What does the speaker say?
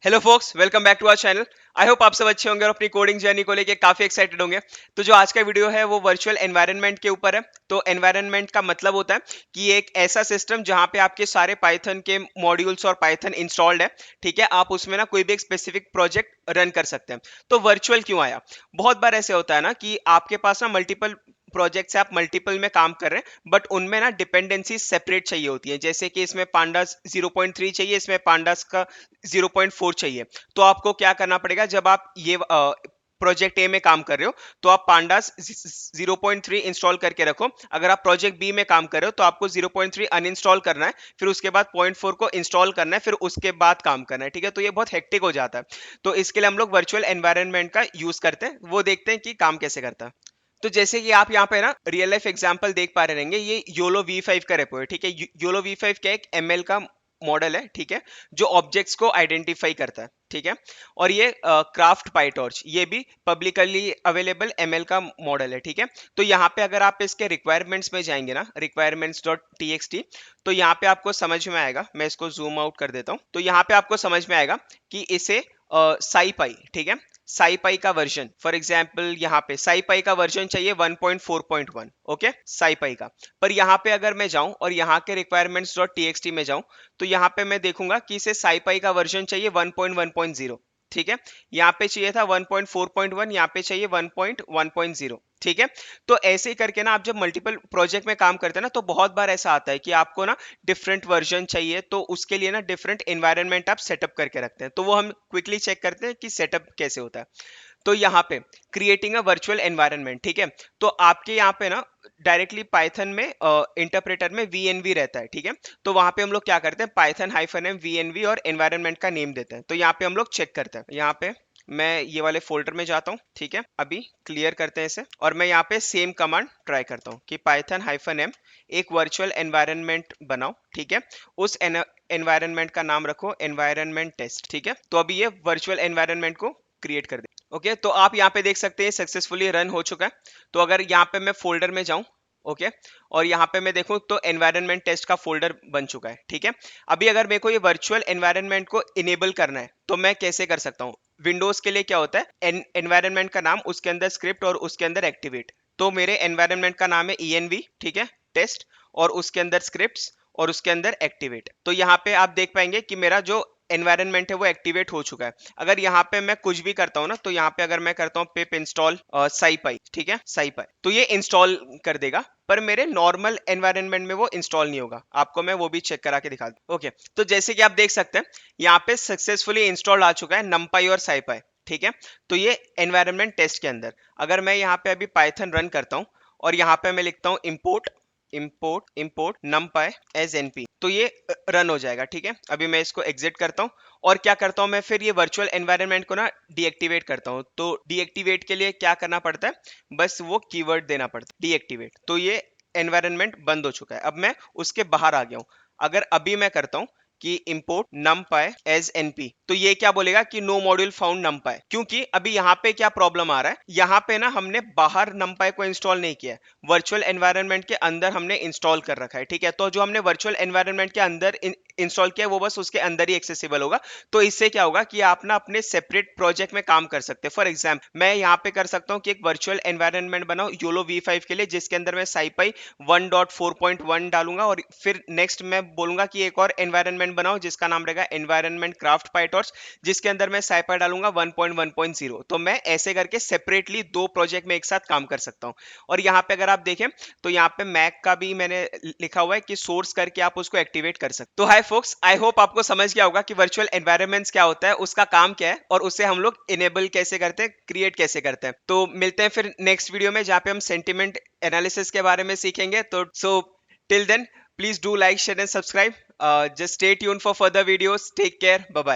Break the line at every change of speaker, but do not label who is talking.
Hello folks, welcome back to our channel. I hope आप सब अच्छे होंगे और अपनी कोडिंग जर्नी को लेके काफी एक्साइटेड होंगे। तो जो आज का वीडियो है वो वर्चुअल एनवायरनमेंट के ऊपर है। तो एनवायरनमेंट का मतलब होता है कि एक ऐसा सिस्टम जहां पे आपके सारे पाइथन के मॉड्यूल्स और पाइथन इंस्टॉल्ड है। ठीक है, आप उसमें ना कोई भी एक स्पेसिफिक प्रोजेक्ट रन कर सकते हैं। तो वर्चुअल क्यों आया? बहुत बार ऐसे होता है ना कि आपके पास ना मल्टीपल प्रोजेक्ट्स है, आप मल्टीपल में काम कर रहे हैं, बट उनमें ना डिपेंडेंसी सेपरेट चाहिए होती है। जैसे कि इसमें पांडास 0.3 चाहिए, इसमें पांडास का 0.4 चाहिए। तो आपको क्या करना पड़ेगा, जब आप ये प्रोजेक्ट ए में काम कर रहे हो तो आप पांडास 0.3 इंस्टॉल करके रखो। अगर आप प्रोजेक्ट बी में काम कर रहे हो तो आपको 0.3 अनइंस्टॉल करना है, फिर उसके बाद 0.4 को इंस्टॉल करना है, फिर उसके बाद काम करना है। ठीक है, तो ये बहुत हेक्टिक हो जाता है। तो इसके लिए हम लोग वर्चुअल एनवायरनमेंट का यूज करते हैं। वो देखते हैं कि काम कैसे करता है। तो जैसे कि आप यहाँ पे ना रियल लाइफ एग्जांपल देख पा रहे रहेंगे, ये योलो V5 का रेपो है। ठीक है, योलो V5 क्या एक ML का मॉडल है। ठीक है, जो ऑब्जेक्ट्स को आइडेंटिफाई करता है। ठीक है, और ये क्राफ्ट पाइटॉर्च ये भी पब्लिकली अवेलेबल ML का मॉडल है। ठीक है, तो यहाँ पे अगर आप इसके रिक्वायरमेंट्स में जाएंगे ना, requirements.txt, तो यहाँ पे आपको समझ में आएगा। मैं इसको जूम आउट कर देता हूँ। तो यहाँ पे आपको समझ में आएगा कि इसे साईपाई, ठीक है, साईपाई का वर्जन, फॉर एग्जांपल यहाँ पे साईपाई का वर्जन चाहिए 1.4.1। ओके, साईपाई का। पर यहाँ पे अगर मैं जाऊं और यहाँ के requirements.txt में जाऊं, तो यहाँ पे मैं देखूंगा कि इसे साईपाई का वर्जन चाहिए 1.1.0। ठीक है, यहाँ पे चाहिए था 1.4.1, यहाँ पे चाहिए 1.1.0। ठीक है, तो ऐसे ही करके ना आप जब मल्टीपल प्रोजेक्ट में काम करते हैं ना, तो बहुत बार ऐसा आता है कि आपको ना डिफरेंट वर्जन चाहिए, तो उसके लिए ना डिफरेंट एनवायरनमेंट आप सेटअप करके रखते हैं। तो वो हम क्विकली चेक करते हैं कि सेटअप कैसे होता है। तो यहाँ पे क्रिएटिंग अ वर्चुअल एनवायरनमेंट, ठीक है, तो आपके यहाँ पे ना डायरेक्टली पाइथन में इंटरप्रेटर में वीएनवी रहता है। ठीक है, तो वहां पे हम लोग क्या करते हैं, पाइथन -m वीएनवी और एनवायरनमेंट का नेम देते हैं। तो यहाँ पे हम लोग चेक करते हैं। यहाँ पे मैं ये वाले फोल्डर में जाता हूँ। ठीक है, अभी क्लियर करते हैं इसे, और मैं यहाँ पे सेम कमांड ट्राई करता हूँ कि पाइथन -m एक वर्चुअल एनवायरनमेंट बनाओ। ठीक है, उस एनवायरनमेंट का नाम रखो एनवायरनमेंट टेस्ट। ठीक है, तो अभी ये वर्चुअल एनवायरनमेंट को क्रिएट कर दे। ओके, तो आप यहाँ पे देख सकते हैं सक्सेसफुली रन हो चुका है। तो अगर यहाँ पे मैं फोल्डर में जाऊं, ओके, और यहाँ पे मैं देखूं तो एनवायरनमेंट टेस्ट का फोल्डर बन चुका है। ठीक है, अभी अगर मेरे को ये वर्चुअल एनवायरनमेंट को इनेबल करना है तो मैं कैसे कर सकता हूँ? विंडोज के लिए क्या होता है, एनवायरनमेंट का नाम, उसके अंदर स्क्रिप्ट और उसके अंदर एक्टिवेट। तो मेरे एनवायरनमेंट का नाम है env, ठीक है, टेस्ट, और उसके अंदर स्क्रिप्ट्स और उसके अंदर एक्टिवेट। तो यहाँ पे आप देख पाएंगे कि मेरा जो एनवायरनमेंट है वो एक्टिवेट हो चुका है। अगर यहाँ पे मैं कुछ भी करता हूँ ना, तो यहाँ पे अगर मैं करता हूँ पिप इंस्टॉल साईपाई, ठीक है, साईपाई, तो ये इंस्टॉल कर देगा। पर मेरे नॉर्मल एनवायरनमेंट में वो इंस्टॉल नहीं होगा। आपको मैं वो भी चेक करा के दिखा दूं। ओके, तो जैसे कि आप देख सकते हैं यहाँ पे सक्सेसफुली इंस्टॉल आ चुका है नमपाई और साईपाई। ठीक है, तो ये एनवायरनमेंट टेस्ट के अंदर अगर मैं यहाँ पे अभी पाइथन रन करता हूँ और यहाँ पे मैं लिखता हूँ import import import numpy as np, तो ये रन हो जाएगा। ठीक है, अभी मैं इसको एग्जिट करता हूँ और क्या करता हूँ, मैं फिर ये वर्चुअल एनवायरनमेंट को ना डीएक्टिवेट करता हूँ। तो डीएक्टिवेट के लिए क्या करना पड़ता है, बस वो कीवर्ड देना पड़ता है डीएक्टिवेट। तो ये एनवायरनमेंट बंद हो चुका है, अब मैं उसके बाहर आ गया हूँ। अगर अभी मैं करता हूँ कि इंपोर्ट numpy एज np, तो ये क्या बोलेगा कि नो मॉड्यूल फाउंड numpy, क्योंकि अभी यहाँ पे क्या प्रॉब्लम आ रहा है, यहाँ पे ना हमने बाहर numpy को इंस्टॉल नहीं किया है, वर्चुअल एनवायरनमेंट के अंदर हमने इंस्टॉल कर रखा है। ठीक है, तो जो हमने वर्चुअल एनवायरनमेंट के अंदर इंस्टॉल किया है वो बस उसके अंदर ही एक्सेसिबल होगा। तो इससे क्या होगा कि आप ना अपने सेपरेट प्रोजेक्ट में काम कर सकते हैं। फॉर एग्जाम्पल मैं यहाँ पे कर सकता हूँ कि एक वर्चुअल एनवायरनमेंट बनाओ योलो V5 के लिए, जिसके अंदर मैं साईपाई 1.4.1 डालूंगा, और फिर नेक्स्ट मैं बोलूंगा कि एक और एनवायरनमेंट बनाओ जिसका नाम रहेगा एनवायरनमेंट क्राफ्ट पाइटॉर्च, जिसके अंदर मैं साईपाई डालूंगा 1.1.0। तो मैं ऐसे करके सेपरेटली दो प्रोजेक्ट में एक साथ काम कर सकता हूँ। और यहाँ पे अगर आप देखें तो यहाँ पे मैक का भी मैंने लिखा हुआ है कि सोर्स करके आप उसको एक्टिवेट कर सकते। तो हाय फोक्स, आई होप आपको समझ गया होगा कि वर्चुअल एनवायरनमेंट्स क्या होता है, उसका काम क्या है, और उसे हम लोग इनेबल कैसे करते हैं, क्रिएट कैसे करते हैं। तो मिलते हैं फिर नेक्स्ट वीडियो में जहाँ पे हम सेंटिमेंट एनालिसिस के बारे में सीखेंगे। तो so till then, please do like, share and subscribe. Just stay tuned for further videos. Take care. Bye bye.